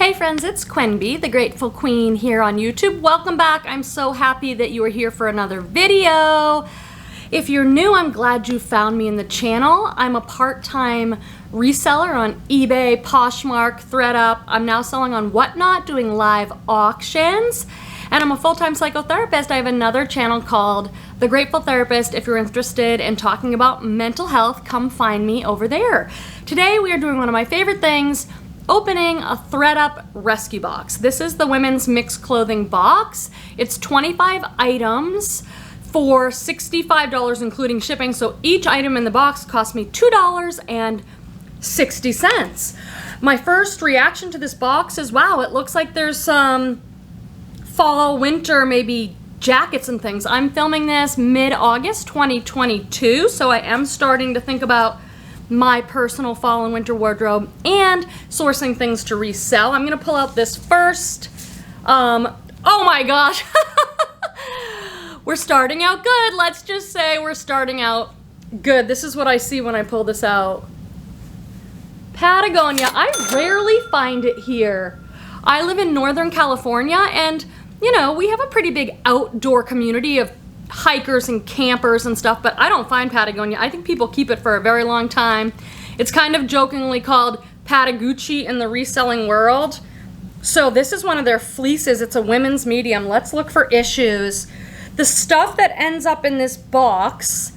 Hey friends, it's Quenby, the Grateful Queen here on YouTube. Welcome back. I'm so happy that you are here for another video. If you're new, I'm glad you found me in the channel. I'm a part-time reseller on eBay, Poshmark, Thredup. I'm now selling on Whatnot, doing live auctions. And I'm a full-time psychotherapist. I have another channel called The Grateful Therapist. If you're interested in talking about mental health, come find me over there. Today we are doing one of my favorite things, opening a Thredup rescue box. This is the women's mixed clothing box. It's 25 items for $65 including shipping. So each item in the box cost me $2.60. My first reaction to this box is, wow, it looks like there's some fall, winter, maybe jackets and things. I'm filming this mid-August 2022, so I am starting to think about my personal fall and winter wardrobe and sourcing things to resell. I'm gonna pull out this first. Oh my gosh. We're starting out good. Let's just say we're starting out good. This is what I see when I pull this out. Patagonia. I rarely find it here. I live in Northern California, and you know, we have a pretty big outdoor community of hikers and campers and stuff, but I don't find Patagonia. I think people keep it for a very long time. It's kind of jokingly called Patagucci in the reselling world. So this is one of their fleeces. It's a women's medium. Let's look for issues. The stuff that ends up in this box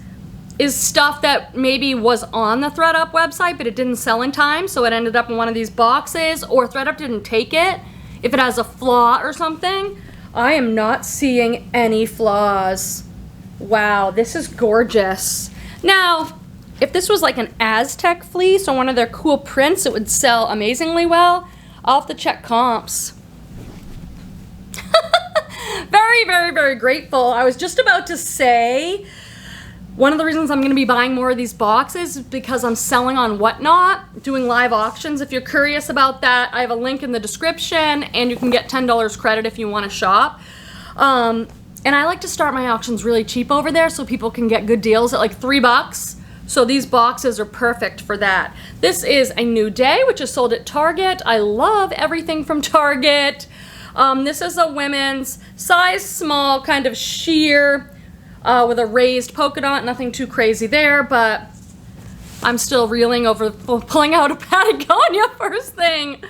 is stuff that maybe was on the Thredup website, but it didn't sell in time, so it ended up in one of these boxes, or Thredup didn't take it if it has a flaw or something. I am not seeing any flaws. Wow, this is gorgeous. Now, if this was like an Aztec fleece or one of their cool prints, it would sell amazingly well. I'll have to check comps. Very, very, very grateful. I was just about to say, one of the reasons I'm gonna be buying more of these boxes is because I'm selling on Whatnot, doing live auctions. If you're curious about that, I have a link in the description, and you can get $10 credit if you wanna shop. And I like to start my auctions really cheap over there so people can get good deals at like $3. So these boxes are perfect for that. This is a New Day, which is sold at Target. I love everything from Target. This is a women's size small, kind of sheer, with a raised polka dot, nothing too crazy there, but I'm still reeling over pulling out a Patagonia first thing.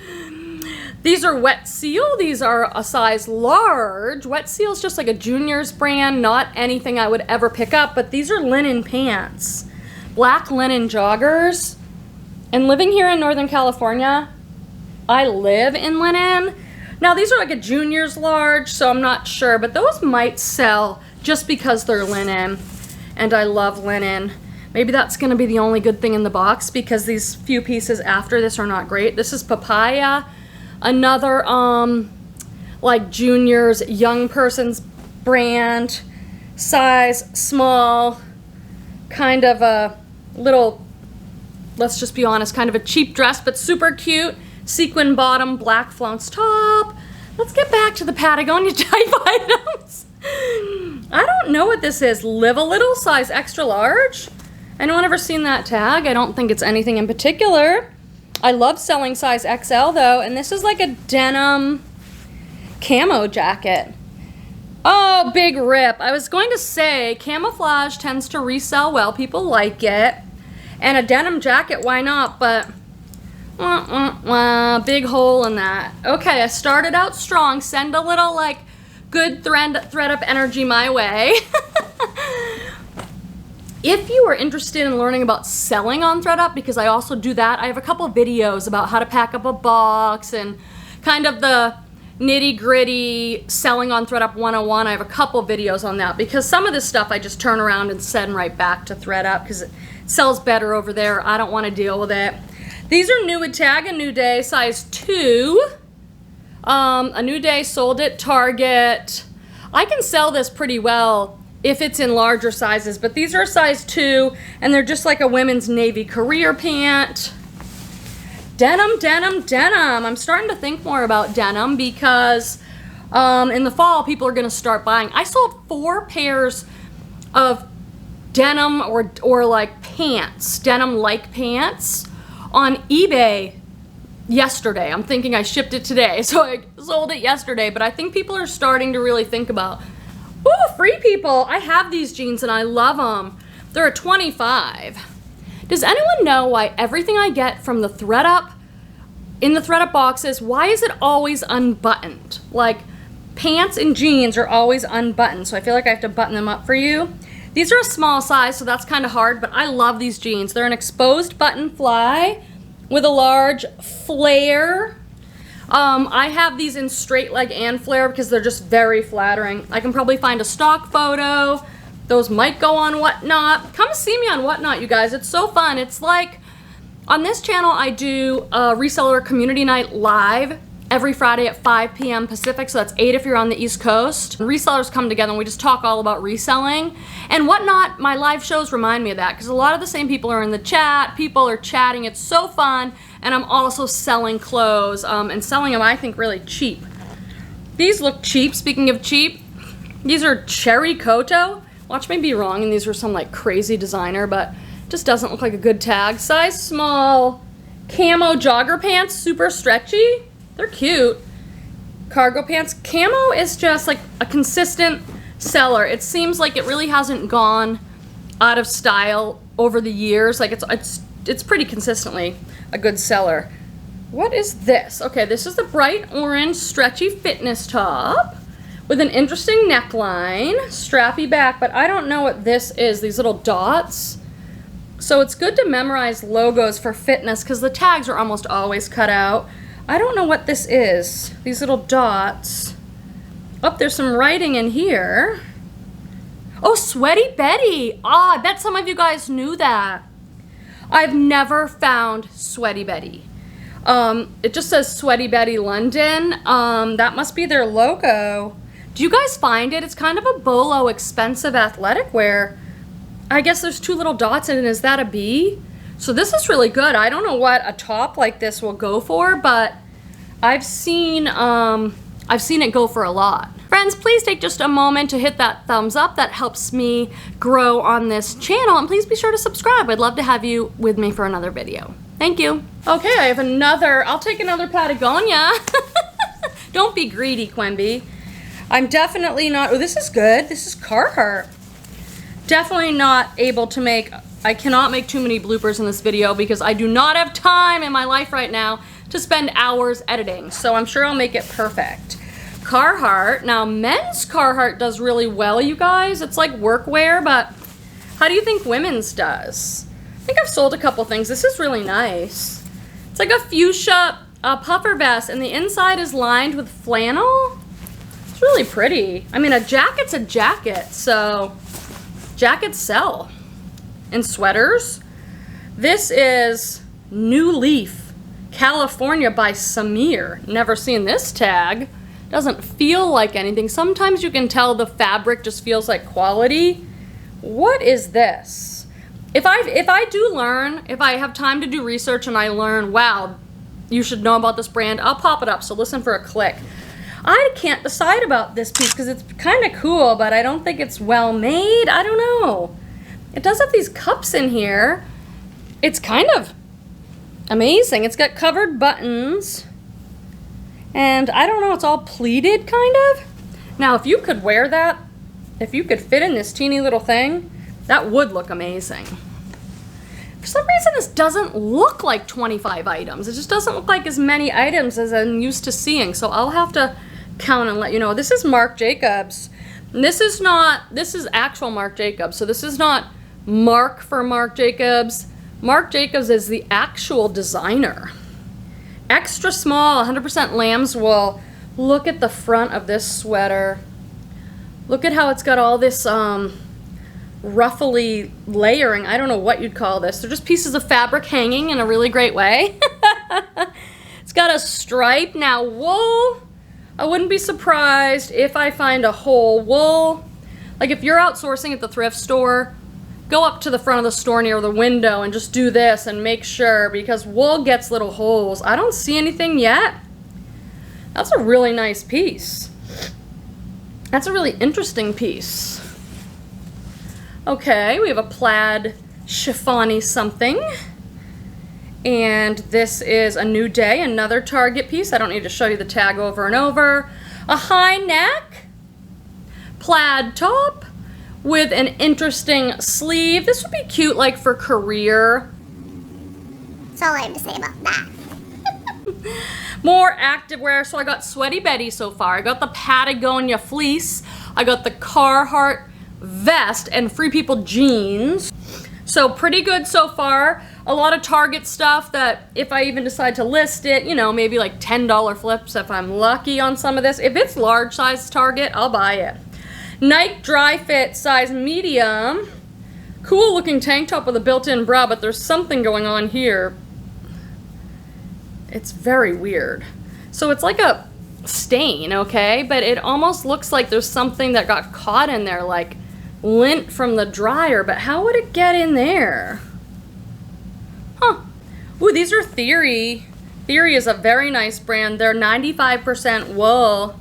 These are Wet Seal. These are a size large. Wet Seal is just like a junior's brand, not anything I would ever pick up, but these are linen pants. Black linen joggers. And living here in Northern California, I live in linen. Now these are like a junior's large, so I'm not sure, but those might sell just because they're linen, and I love linen. Maybe that's gonna be the only good thing in the box because these few pieces after this are not great. This is Papaya, another like junior's, young person's brand, size small, kind of a little, let's just be honest, kind of a cheap dress, but super cute. Sequin bottom, black flounce top. Let's get back to the Patagonia type items. I don't know what this is. Live a Little, size extra large. Anyone ever seen that tag? I don't think it's anything in particular. I love selling size XL though, and this is like a denim camo jacket. Oh, big rip. I was going to say camouflage tends to resell well. People like it. And a denim jacket, why not? But big hole in that. Okay, I started out strong. Send a little like good Thredup energy my way. If you are interested in learning about selling on Thredup, because I also do that, I have a couple videos about how to pack up a box and kind of the nitty-gritty selling on Thredup 101. I have a couple videos on that because some of this stuff I just turn around and send right back to Thredup because it sells better over there. I don't want to deal with it. These are new with tag, a New Day, size 2. A New Day sold at Target. I can sell this pretty well if it's in larger sizes, but these are size 2, and they're just like a women's navy career pant. Denim, denim, denim. I'm starting to think more about denim because in the fall, people are gonna start buying. I sold 4 pairs of denim or like pants, denim-like pants on eBay yesterday. I'm thinking I shipped it today, so I sold it yesterday, but I think people are starting to really think about, woo, free people. I have these jeans and I love them. They're a 25. Does anyone know why everything I get from the Thredup, in the Thredup boxes, why is it always unbuttoned? Like, pants and jeans are always unbuttoned, so I feel like I have to button them up for you. These are a small size, so that's kind of hard, but I love these jeans. They're an exposed button fly with a large flare. I have these in straight leg and flare because they're just very flattering. I can probably find a stock photo. Those might go on Whatnot. Come see me on Whatnot, you guys. It's so fun. It's like, on this channel, I do a reseller community night live every Friday at 5 p.m. Pacific, so that's 8 if you're on the East Coast. Resellers come together and we just talk all about reselling. And Whatnot, my live shows remind me of that because a lot of the same people are in the chat, people are chatting, it's so fun, and I'm also selling clothes, and selling them, I think, really cheap. These look cheap, speaking of cheap. These are Cherry Koto. Watch me be wrong, and these were some like crazy designer, but just doesn't look like a good tag. Size small, camo jogger pants, super stretchy. They're cute. Cargo pants. Camo is just like a consistent seller. It seems like it really hasn't gone out of style over the years. Like it's pretty consistently a good seller. What is this? Okay, this is the bright orange stretchy fitness top with an interesting neckline, strappy back, but I don't know what this is, these little dots. So it's good to memorize logos for fitness because the tags are almost always cut out. I don't know what this is. These little dots. Oh, there's some writing in here. Oh, Sweaty Betty. Ah, I bet some of you guys knew that. I've never found Sweaty Betty. It just says Sweaty Betty London. That must be their logo. Do you guys find it? It's kind of a bolo expensive athletic wear. I guess there's two little dots in it. Is that a B? So this is really good. I don't know what a top like this will go for, but I've seen it go for a lot. Friends, please take just a moment to hit that thumbs up. That helps me grow on this channel, and please be sure to subscribe. I'd love to have you with me for another video. Thank you. Okay, I have another. I'll take another Patagonia. Don't be greedy, Quimby. I'm definitely not. Oh, this is good. This is Carhartt. Definitely not able to make. I cannot make too many bloopers in this video because I do not have time in my life right now to spend hours editing. So I'm sure I'll make it perfect. Carhartt. Now, men's Carhartt does really well, you guys. It's like workwear, but how do you think women's does? I think I've sold a couple things. This is really nice. It's like a fuchsia puffer vest, and the inside is lined with flannel. It's really pretty. I mean, a jacket's a jacket, so jackets sell. And sweaters. This is New Leaf, California by Samir. Never seen this tag. Doesn't feel like anything. Sometimes you can tell the fabric just feels like quality. What is this? If I do learn, if I have time to do research and I learn, wow, you should know about this brand, I'll pop it up, so listen for a click. I can't decide about this piece because it's kind of cool, but I don't think it's well made. I don't know. It does have these cups in here. It's kind of amazing. It's got covered buttons. And I don't know, it's all pleated kind of. Now, if you could wear that, if you could fit in this teeny little thing, that would look amazing. For some reason, this doesn't look like 25 items. It just doesn't look like as many items as I'm used to seeing. So I'll have to count and let you know. This is Marc Jacobs. And this is actual Marc Jacobs. So this is not Mark for Marc Jacobs. Marc Jacobs is the actual designer. Extra small, 100% lamb's wool. Look at the front of this sweater. Look at how it's got all this ruffly layering. I don't know what you'd call this. They're just pieces of fabric hanging in a really great way. It's got a stripe. Now, wool, I wouldn't be surprised if I find a whole wool. Like if you're outsourcing at the thrift store, go up to the front of the store near the window and just do this and make sure, because wool gets little holes. I don't see anything yet. That's a really nice piece. That's a really interesting piece. Okay, we have a plaid chiffony something. And this is a New Day, another Target piece. I don't need to show you the tag over and over. A high neck, plaid top with an interesting sleeve. This would be cute like for career. That's all I have to say about that. More activewear. So I got Sweaty Betty so far. I got the Patagonia fleece. I got the Carhartt vest and Free People jeans. So pretty good so far. A lot of Target stuff that if I even decide to list it, you know, maybe like $10 flips if I'm lucky on some of this. If it's large size Target, I'll buy it. Nike Dry Fit size medium. Cool looking tank top with a built-in bra, but there's something going on here. It's very weird. So it's like a stain, okay? But it almost looks like there's something that got caught in there, like lint from the dryer, but how would it get in there? Huh. Ooh, these are Theory. Theory is a very nice brand. They're 95% wool.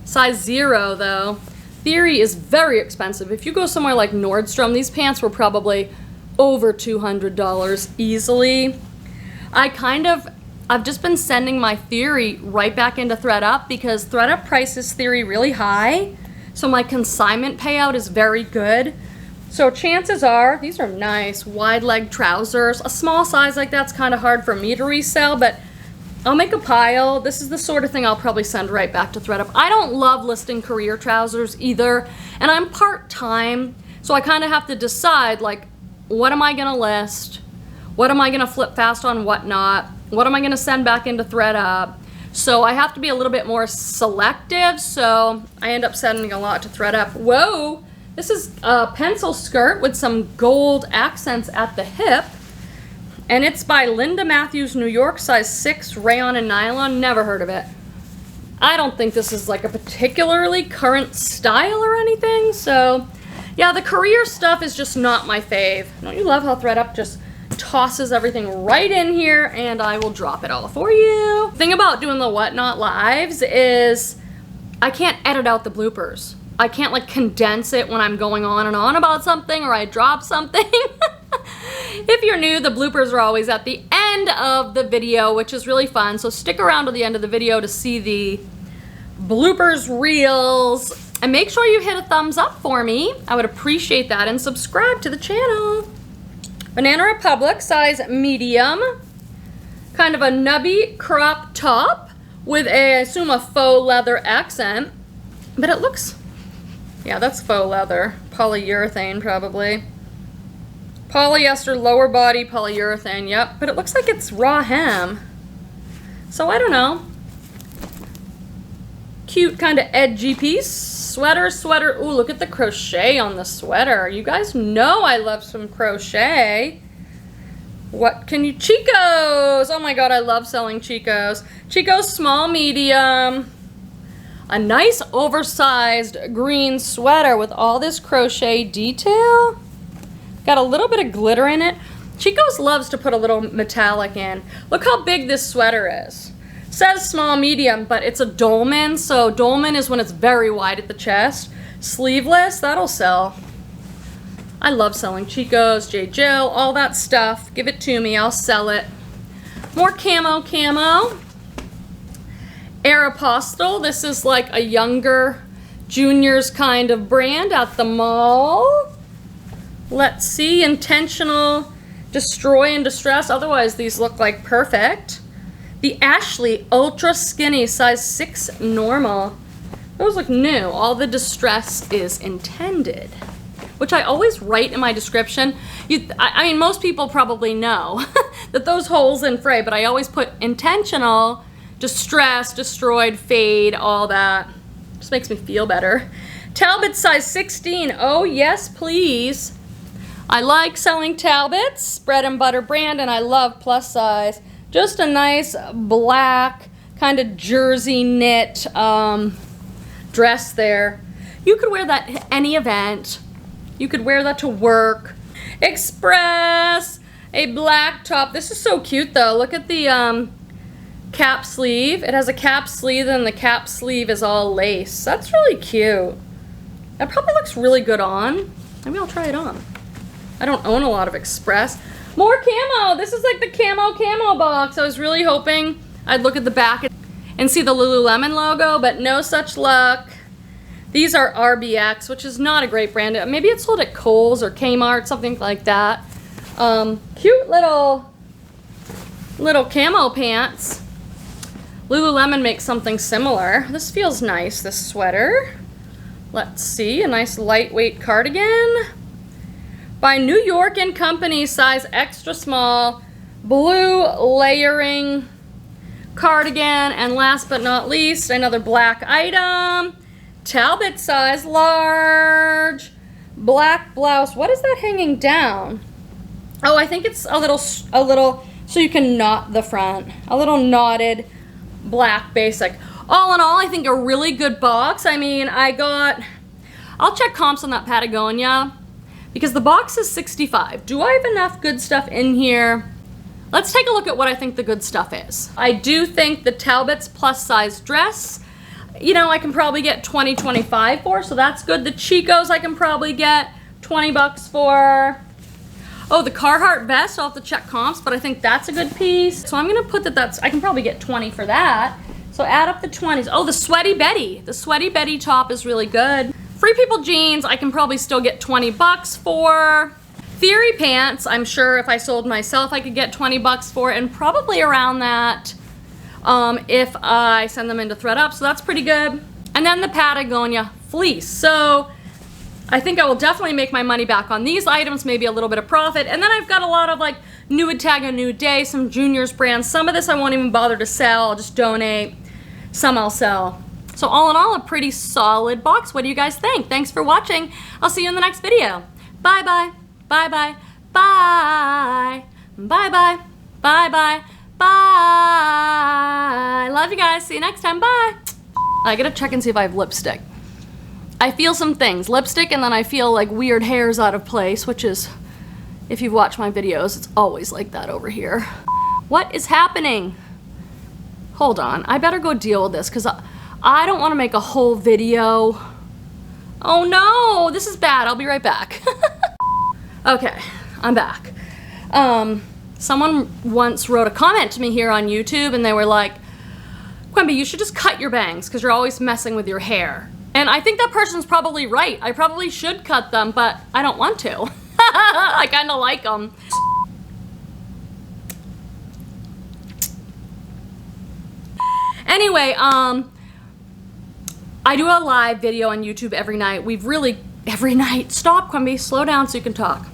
Size 0 though. Theory is very expensive. If you go somewhere like Nordstrom, these pants were probably over $200 easily. I've just been sending my Theory right back into Thredup because Thredup prices Theory really high. So my consignment payout is very good. So chances are, these are nice wide leg trousers. A small size like that's kind of hard for me to resell, but I'll make a pile. This is the sort of thing I'll probably send right back to Thredup. I don't love listing career trousers either, and I'm part-time, so I kind of have to decide, like, what am I gonna list? What am I gonna flip fast on, what not? What am I gonna send back into Thredup? So I have to be a little bit more selective, so I end up sending a lot to Thredup. Whoa, this is a pencil skirt with some gold accents at the hip. And it's by Linda Matthews, New York, size 6, rayon and nylon. Never heard of it. I don't think this is like a particularly current style or anything. So yeah, the career stuff is just not my fave. Don't you love how Thredup just tosses everything right in here and I will drop it all for you. The thing about doing the Whatnot lives is I can't edit out the bloopers. I can't like condense it when I'm going on and on about something or I drop something. If you're new, the bloopers are always at the end of the video, which is really fun. So stick around to the end of the video to see the bloopers reels. And make sure you hit a thumbs up for me. I would appreciate that. And subscribe to the channel. Banana Republic, size medium. Kind of a nubby crop top with a, I assume, a faux leather accent. But it looks, yeah, that's faux leather. Polyurethane, probably. Polyester lower body polyurethane, yep, but it looks like it's raw hem. So I don't know. Cute kind of edgy piece. Sweater. Ooh, look at the crochet on the sweater. You guys know I love some crochet. What can you, Chicos? Oh my God, I love selling Chicos. Chicos small, medium. A nice oversized green sweater with all this crochet detail. Got a little bit of glitter in it. Chico's loves to put a little metallic in. Look how big this sweater is. It says small, medium, but it's a dolman. So dolman is when it's very wide at the chest. Sleeveless, that'll sell. I love selling Chico's, J. Jill, all that stuff. Give it to me, I'll sell it. More camo. Aeropostale, this is like a younger juniors kind of brand at the mall. Let's see, intentional, destroy and distress. Otherwise, these look like perfect. The Ashley ultra skinny, size 6 normal. Those look new. All the distress is intended, which I always write in my description. I mean, most people probably know that those holes in fray, but I always put intentional, distress, destroyed, fade, all that. Just makes me feel better. Talbot, size 16. Oh, yes, please. I like selling Talbots, bread and butter brand, and I love plus size. Just a nice black kind of jersey knit dress there. You could wear that at any event. You could wear that to work. Express, a black top. This is so cute though. Look at the cap sleeve. It has a cap sleeve and the cap sleeve is all lace. That's really cute. That probably looks really good on. Maybe I'll try it on. I don't own a lot of Express. More camo. This is like the camo box. I was really hoping I'd look at the back and see the Lululemon logo, but no such luck. These are RBX, which is not a great brand. Maybe it's sold at Kohl's or Kmart, something like that. Cute little camo pants. Lululemon makes something similar. This feels nice, this sweater. Let's see, a nice lightweight cardigan. By New York & Company, size extra small, blue layering cardigan. And last but not least, another black item. Talbot size large, black blouse. What is that hanging down? Oh, I think it's a little, so you can knot the front. A little knotted black basic. All in all, I think a really good box. I mean, I'll check comps on that Patagonia because the box is $65. Do I have enough good stuff in here? Let's take a look at what I think the good stuff is. I do think the Talbot's plus size dress, you know, I can probably get $20, $25 for, so that's good. The Chico's I can probably get $20 for. Oh, the Carhartt vest, I'll have to check comps, but I think that's a good piece. So I'm gonna put I can probably get 20 for that. So add up the 20s. Oh, the Sweaty Betty. The Sweaty Betty top is really good. Free People jeans, I can probably still get $20 for. Theory pants, I'm sure if I sold myself, I could get $20 for, and probably around that if I send them into Thredup, so that's pretty good. And then the Patagonia fleece. So I think I will definitely make my money back on these items, maybe a little bit of profit. And then I've got a lot of like New Tag a New Day, some Juniors brands. Some of this I won't even bother to sell, I'll just donate. Some I'll sell. So all in all, a pretty solid box. What do you guys think? Thanks for watching. I'll see you in the next video. Bye bye, bye bye, bye, bye bye, bye bye, bye. Love you guys, see you next time, bye. I gotta check and see if I have lipstick. I feel some things, lipstick, and then I feel like weird hairs out of place, which is, if you've watched my videos, it's always like that over here. What is happening? Hold on, I better go deal with this because I don't want to make a whole video. Oh no, this is bad. I'll be right back. Okay, I'm back. Someone once wrote a comment to me here on YouTube and they were like, Quimby, you should just cut your bangs because you're always messing with your hair. And I think that person's probably right. I probably should cut them, but I don't want to. I kind of like them. Anyway, I do a live video on YouTube every night. Every night. Stop, Quimby. Slow down so you can talk.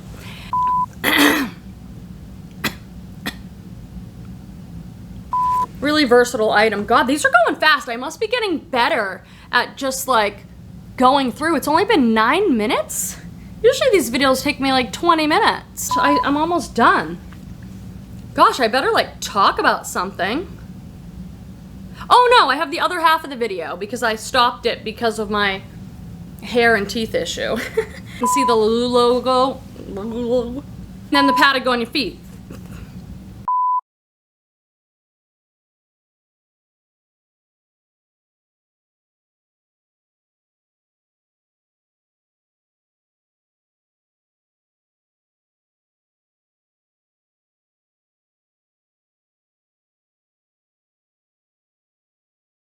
Really versatile item. God, these are going fast. I must be getting better at just like going through. It's only been 9 minutes. Usually these videos take me like 20 minutes. I'm almost done. Gosh, I better like talk about something. Oh no, I have the other half of the video because I stopped it because of my hair and teeth issue. You can see the Lulu logo. And then the Patagonia feet.